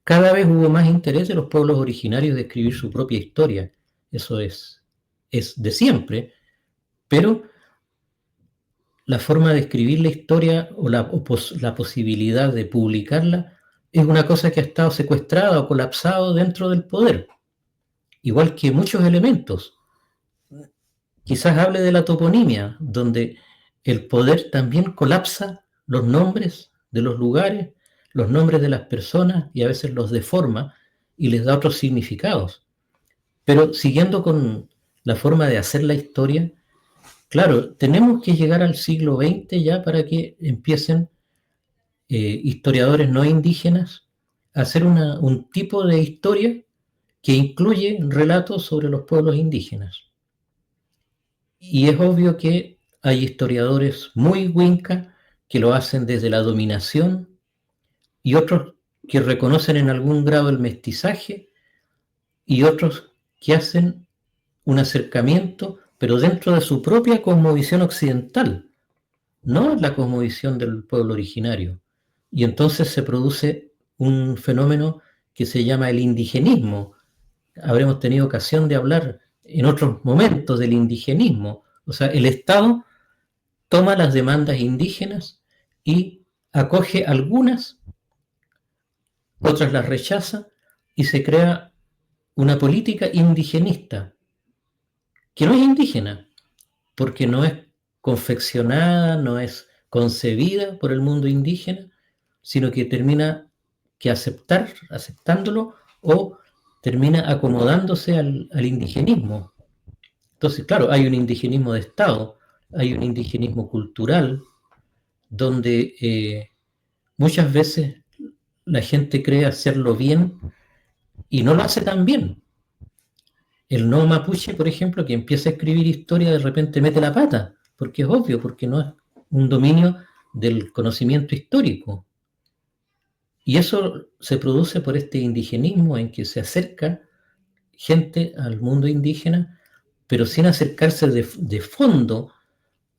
Speaker 3: Cada vez hubo más interés de los pueblos originarios de escribir su propia historia. Eso es de siempre, pero la forma de escribir la historia o la posibilidad de publicarla es una cosa que ha estado secuestrada o colapsado dentro del poder, igual que muchos elementos. Quizás hable de la toponimia, donde el poder también colapsa los nombres de los lugares, los nombres de las personas, y a veces los deforma y les da otros significados. Pero siguiendo con la forma de hacer la historia, claro, tenemos que llegar al siglo XX ya para que empiecen historiadores no indígenas a hacer un tipo de historia que incluye relatos sobre los pueblos indígenas. Y es obvio que hay historiadores muy winca que lo hacen desde la dominación y otros que reconocen en algún grado el mestizaje y otros que hacen un acercamiento, pero dentro de su propia cosmovisión occidental, no la cosmovisión del pueblo originario. Y entonces se produce un fenómeno que se llama el indigenismo. Habremos tenido ocasión de hablar en otros momentos del indigenismo. O sea, el Estado toma las demandas indígenas y acoge algunas, otras las rechaza y se crea una política indigenista, que no es indígena, porque no es confeccionada, no es concebida por el mundo indígena, sino que termina que aceptándolo o termina acomodándose al indigenismo. Entonces, claro, hay un indigenismo de Estado, hay un indigenismo cultural, donde muchas veces la gente cree hacerlo bien y no lo hace tan bien. El no mapuche, por ejemplo, que empieza a escribir historia, de repente mete la pata, porque es obvio, porque no es un dominio del conocimiento histórico. Y eso se produce por este indigenismo en que se acerca gente al mundo indígena, pero sin acercarse de fondo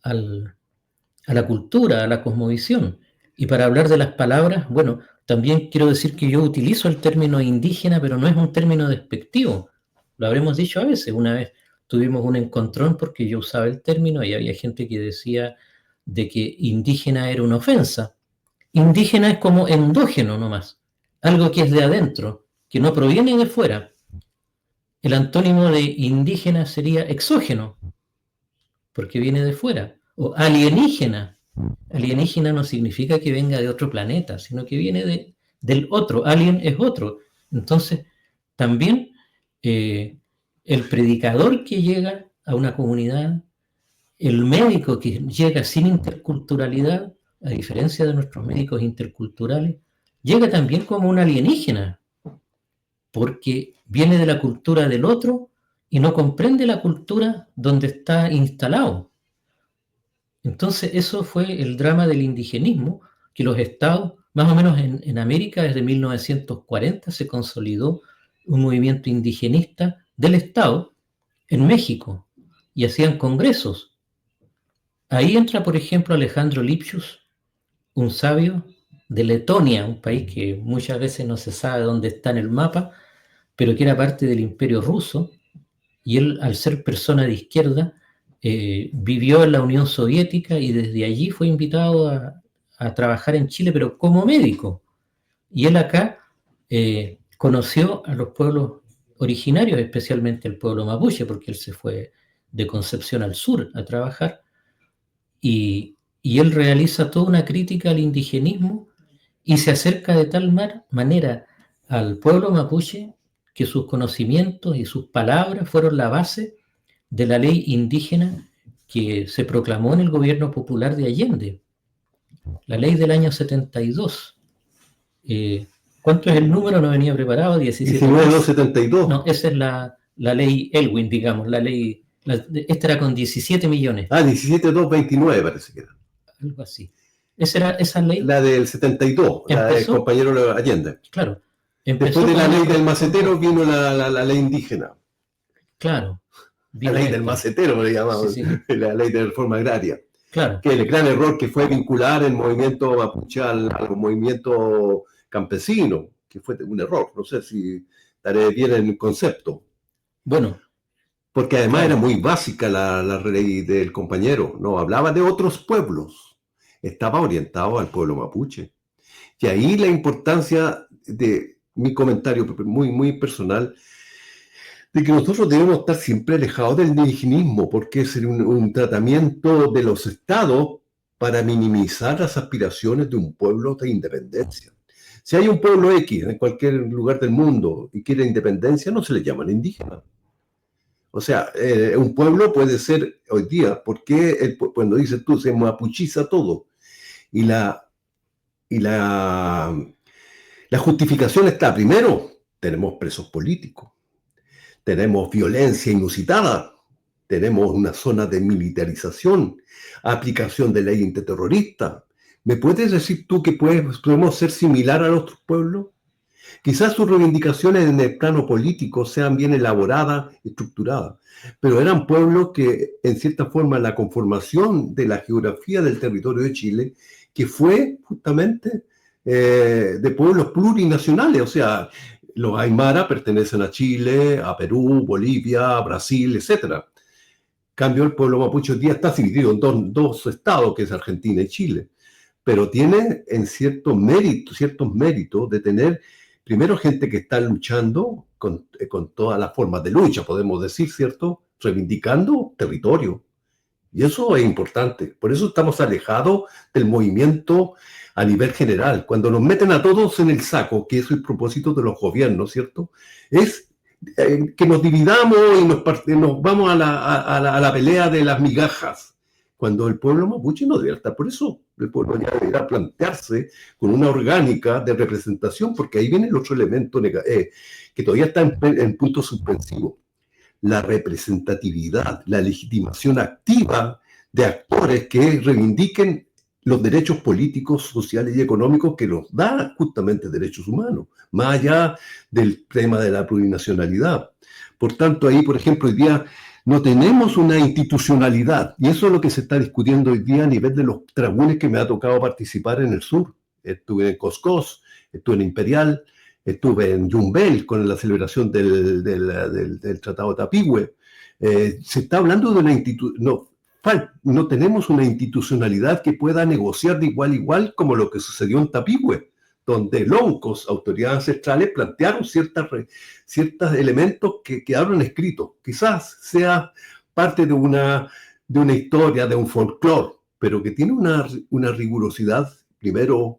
Speaker 3: a la cultura, a la cosmovisión. Y para hablar de las palabras, bueno, también quiero decir que yo utilizo el término indígena, pero no es un término despectivo. Lo habremos dicho a veces. Una vez tuvimos un encontrón porque yo usaba el término y había gente que decía de que indígena era una ofensa. Indígena es como endógeno nomás, algo que es de adentro, que no proviene de fuera. El antónimo de indígena sería exógeno, porque viene de fuera. O alienígena. Alienígena no significa que venga de otro planeta, sino que viene del otro. Alien es otro. Entonces, también el predicador que llega a una comunidad, el médico que llega sin interculturalidad, a diferencia de nuestros médicos interculturales, llega también como un alienígena, porque viene de la cultura del otro y no comprende la cultura donde está instalado. Entonces eso fue el drama del indigenismo, que los estados, más o menos en América desde 1940 se consolidó un movimiento indigenista del Estado en México y hacían congresos. Ahí entra, por ejemplo, Alejandro Lipschutz, un sabio de Letonia, un país que muchas veces no se sabe dónde está en el mapa, pero que era parte del Imperio Ruso, y él, al ser persona de izquierda, vivió en la Unión Soviética y desde allí fue invitado a trabajar en Chile, pero como médico. Y él acá conoció a los pueblos originarios, especialmente el pueblo mapuche, porque él se fue de Concepción al sur a trabajar, y él realiza toda una crítica al indigenismo y se acerca de tal manera al pueblo mapuche que sus conocimientos y sus palabras fueron la base de la ley indígena que se proclamó en el gobierno popular de Allende, la ley del año 72. ¿Cuánto es el número? No venía preparado.
Speaker 2: 19.272.
Speaker 3: No, esa es la ley Elwin, digamos, la ley. Esta era con 17 millones.
Speaker 2: 17.229 parece que era.
Speaker 3: Algo así. Esa ley.
Speaker 2: La del 72, la del compañero Allende.
Speaker 3: Claro.
Speaker 2: Después de la ley del macetero vino la ley indígena.
Speaker 3: Claro.
Speaker 2: La ley del macetero, le llamamos, sí. La ley de reforma agraria.
Speaker 3: Claro.
Speaker 2: Que el gran error que fue vincular el movimiento mapuche al movimiento campesino, que fue un error. No sé si estaré bien en el concepto.
Speaker 3: Bueno.
Speaker 2: Porque además era muy básica la ley del compañero, no hablaba de otros pueblos, estaba orientado al pueblo mapuche. Y ahí la importancia de mi comentario muy, muy personal, de que nosotros debemos estar siempre alejados del indigenismo, porque es un tratamiento de los estados para minimizar las aspiraciones de un pueblo de independencia. Si hay un pueblo X en cualquier lugar del mundo y quiere independencia, no se le llaman indígena. O sea, un pueblo puede ser hoy día, porque cuando dices tú, se mapuchiza todo. Y la justificación está, primero, tenemos presos políticos, tenemos violencia inusitada, tenemos una zona de militarización, aplicación de ley antiterrorista. ¿Me puedes decir tú que podemos ser similar a los otros pueblos? Quizás sus reivindicaciones en el plano político sean bien elaboradas, estructuradas, pero eran pueblos que, en cierta forma, la conformación de la geografía del territorio de Chile, que fue justamente de pueblos plurinacionales, o sea, los Aymara pertenecen a Chile, a Perú, Bolivia, Brasil, etc. En cambio, el pueblo mapuche hoy día está dividido en dos estados, que es Argentina y Chile, pero tiene en ciertos méritos de tener, primero, gente que está luchando con todas las formas de lucha, podemos decir, ¿cierto? Reivindicando territorio. Y eso es importante. Por eso estamos alejados del movimiento a nivel general. Cuando nos meten a todos en el saco, que es el propósito de los gobiernos, ¿cierto? Es que nos dividamos y nos vamos a la pelea de las migajas. Cuando el pueblo mapuche no debería estar. Por eso el pueblo ya debería plantearse con una orgánica de representación, porque ahí viene el otro elemento que todavía está en punto suspensivo. La representatividad, la legitimación activa de actores que reivindiquen los derechos políticos, sociales y económicos que los da justamente derechos humanos, más allá del tema de la plurinacionalidad. Por tanto, ahí, por ejemplo, hoy día no tenemos una institucionalidad, y eso es lo que se está discutiendo hoy día a nivel de los trabunes que me ha tocado participar en el sur. Estuve en Coscós, estuve en Imperial, estuve en Yumbel con la celebración del Tratado Tapigüe. Se está hablando de una institución. No tenemos una institucionalidad que pueda negociar de igual a igual como lo que sucedió en Tapigüe, donde loncos, autoridades ancestrales, plantearon ciertos elementos que quedaron escritos. Quizás sea parte de una historia, de un folclore, pero que tiene una rigurosidad, primero,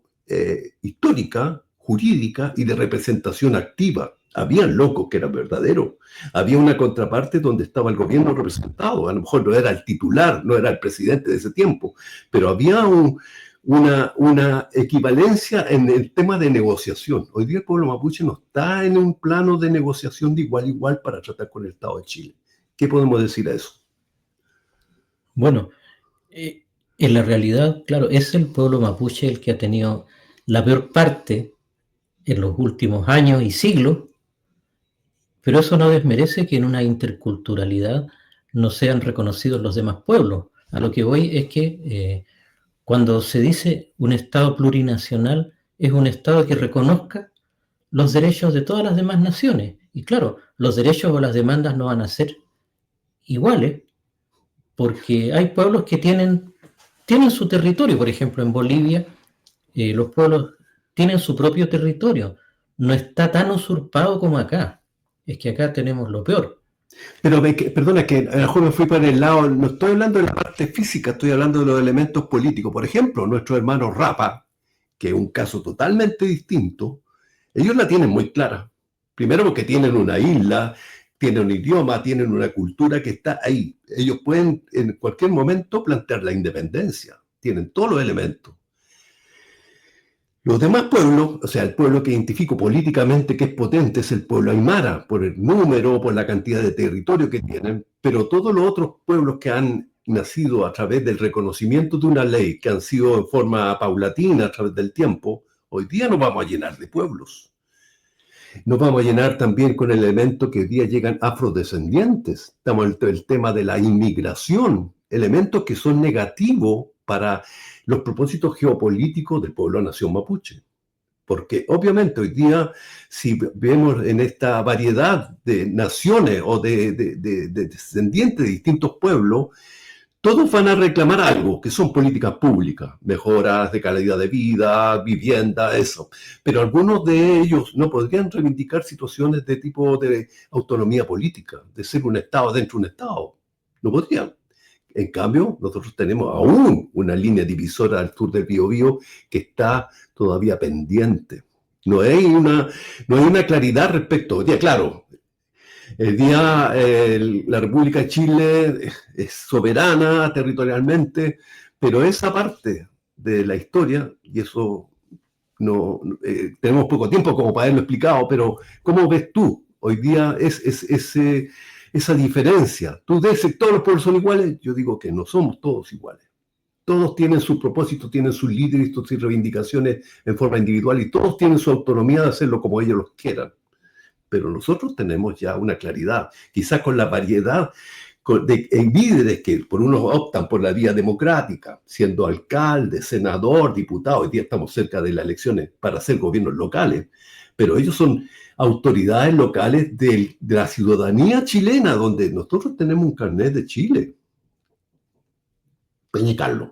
Speaker 2: histórica, jurídica y de representación activa. Habían locos que eran verdaderos. Había una contraparte donde estaba el gobierno representado. A lo mejor no era el titular, no era el presidente de ese tiempo, pero había una equivalencia en el tema de negociación. Hoy día el pueblo mapuche no está en un plano de negociación de igual a igual para tratar con el Estado de Chile. ¿Qué podemos decir a eso?
Speaker 3: Bueno, en la realidad, claro, es el pueblo mapuche el que ha tenido la peor parte en los últimos años y siglos, pero eso no desmerece que en una interculturalidad no sean reconocidos los demás pueblos. A lo que voy es que cuando se dice un Estado plurinacional, es un Estado que reconozca los derechos de todas las demás naciones. Y claro, los derechos o las demandas no van a ser iguales, porque hay pueblos que tienen su territorio. Por ejemplo, en Bolivia, los pueblos tienen su propio territorio. No está tan usurpado como acá. Es que acá tenemos lo peor.
Speaker 2: Pero perdona que a lo mejor me fui para el lado, no estoy hablando de la parte física, estoy hablando de los elementos políticos. Por ejemplo, nuestros hermanos Rapa, que es un caso totalmente distinto, ellos la tienen muy clara. Primero porque tienen una isla, tienen un idioma, tienen una cultura que está ahí. Ellos pueden en cualquier momento plantear la independencia, tienen todos los elementos. Los demás pueblos, o sea, el pueblo que identifico políticamente que es potente es el pueblo aymara, por el número, por la cantidad de territorio que tienen, pero todos los otros pueblos que han nacido a través del reconocimiento de una ley, que han sido en forma paulatina a través del tiempo, hoy día nos vamos a llenar de pueblos. Nos vamos a llenar también con el elemento que hoy día llegan afrodescendientes. Estamos en el tema de la inmigración, elementos que son negativos para los propósitos geopolíticos del pueblo-nación mapuche. Porque obviamente hoy día, si vemos en esta variedad de naciones o de descendientes de distintos pueblos, todos van a reclamar algo, que son políticas públicas, mejoras de calidad de vida, vivienda, eso. Pero algunos de ellos no podrían reivindicar situaciones de tipo de autonomía política, de ser un Estado dentro de un Estado. No podrían. En cambio, nosotros tenemos aún una línea divisora al sur del Biobío que está todavía pendiente. No hay una claridad respecto. Ya, claro, la República de Chile es soberana territorialmente, pero esa parte de la historia, y eso tenemos poco tiempo como para haberlo explicado, pero ¿cómo ves tú hoy día esa diferencia? Tú dices que todos los pueblos son iguales, yo digo que no somos todos iguales. Todos tienen sus propósitos, tienen sus líderes, sus reivindicaciones en forma individual y todos tienen su autonomía de hacerlo como ellos los quieran. Pero nosotros tenemos ya una claridad, quizás con la variedad de líderes que por unos optan por la vía democrática, siendo alcalde, senador, diputado. Hoy día estamos cerca de las elecciones para ser gobiernos locales, pero ellos son autoridades locales de la ciudadanía chilena, donde nosotros tenemos un carnet de Chile. Peña y Carlos.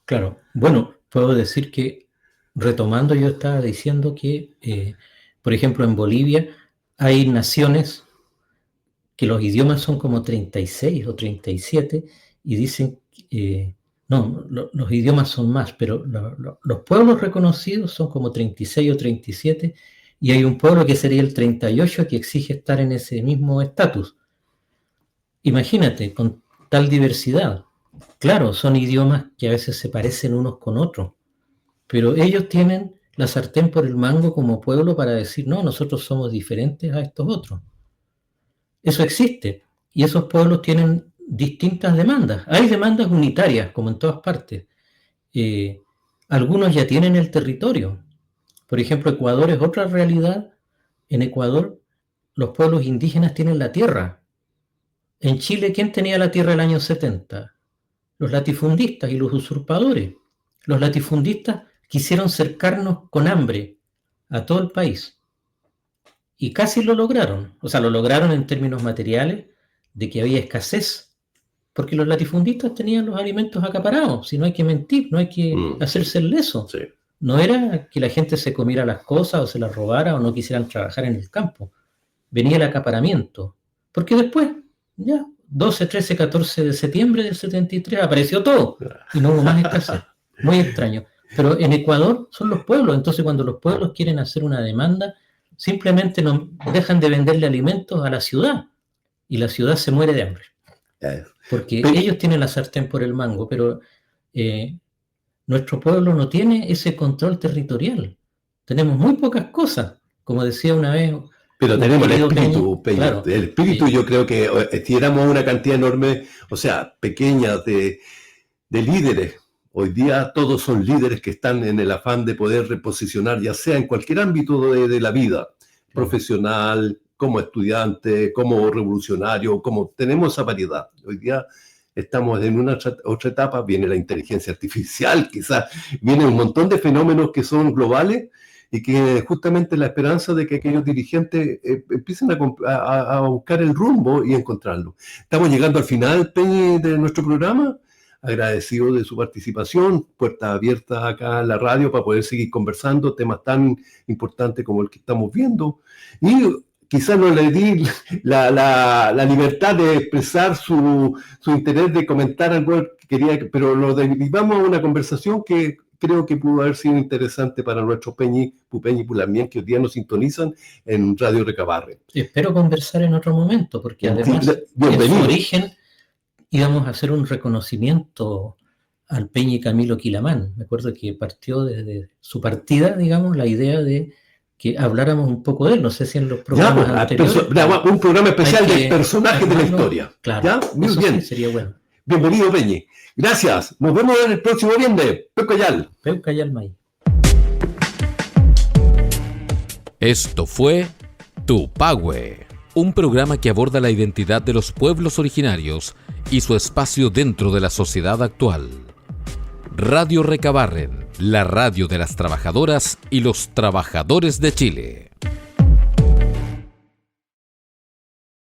Speaker 3: Claro, bueno, puedo decir que, retomando, yo estaba diciendo que, por ejemplo, en Bolivia hay naciones que los idiomas son como 36 o 37 y dicen, los idiomas son más, pero los pueblos reconocidos son como 36 o 37 y hay un pueblo que sería el 38 que exige estar en ese mismo estatus. Imagínate, con tal diversidad. Claro, son idiomas que a veces se parecen unos con otros, pero ellos tienen la sartén por el mango como pueblo para decir, no, nosotros somos diferentes a estos otros. Eso existe, y esos pueblos tienen distintas demandas. Hay demandas unitarias, como en todas partes. Algunos ya tienen el territorio. Por ejemplo, Ecuador es otra realidad. En Ecuador, los pueblos indígenas tienen la tierra. En Chile, ¿quién tenía la tierra el año 70? Los latifundistas y los usurpadores. Los latifundistas quisieron cercarnos con hambre a todo el país. Y casi lo lograron. O sea, lo lograron en términos materiales, de que había escasez. Porque los latifundistas tenían los alimentos acaparados. Si no hay que mentir, no hay que hacerse el leso. Sí. No era que la gente se comiera las cosas o se las robara o no quisieran trabajar en el campo. Venía el acaparamiento. Porque después, ya, 12, 13, 14 de septiembre del 73 apareció todo y no hubo más escasez. Muy extraño. Pero en Ecuador son los pueblos, entonces cuando los pueblos quieren hacer una demanda, simplemente no dejan de venderle alimentos a la ciudad y la ciudad se muere de hambre. Porque ellos tienen la sartén por el mango, pero nuestro pueblo no tiene ese control territorial. Tenemos muy pocas cosas, como decía una vez.
Speaker 2: Pero tenemos el espíritu, Peña. Claro, el espíritu, sí. Yo creo que si éramos una cantidad enorme, o sea, pequeña de líderes. Hoy día todos son líderes que están en el afán de poder reposicionar, ya sea en cualquier ámbito de la vida, profesional, como estudiante, como revolucionario, como tenemos esa variedad. Hoy día estamos en una otra etapa, viene la inteligencia artificial, quizás viene un montón de fenómenos que son globales, y que justamente la esperanza de que aquellos dirigentes empiecen a buscar el rumbo y encontrarlo. Estamos llegando al final, Peñi, de nuestro programa. Agradecido de su participación, puertas abiertas acá en la radio para poder seguir conversando temas tan importantes como el que estamos viendo. Y quizás no le di la libertad de expresar su interés de comentar algo que quería, pero lo derivamos a una conversación que creo que pudo haber sido interesante para nuestros Pupeñi y Pulamien que hoy día nos sintonizan en Radio Recabarren.
Speaker 3: Espero conversar en otro momento, porque además en su origen íbamos a hacer un reconocimiento al Peñi Camilo Quilamán. Me acuerdo que partió desde su partida, digamos, la idea de que habláramos un poco de él. No sé si en los programas anteriores.
Speaker 2: Un programa especial de personajes de la historia.
Speaker 3: Claro,
Speaker 2: ¿ya? Muy bien.
Speaker 3: Sí, sería bueno.
Speaker 2: Bienvenido, Peñi. Gracias. Nos vemos en el próximo viernes. Peucayal.
Speaker 3: Peucayal May.
Speaker 1: Esto fue Tupahue, un programa que aborda la identidad de los pueblos originarios y su espacio dentro de la sociedad actual. Radio Recabarren, la radio de las trabajadoras y los trabajadores de Chile.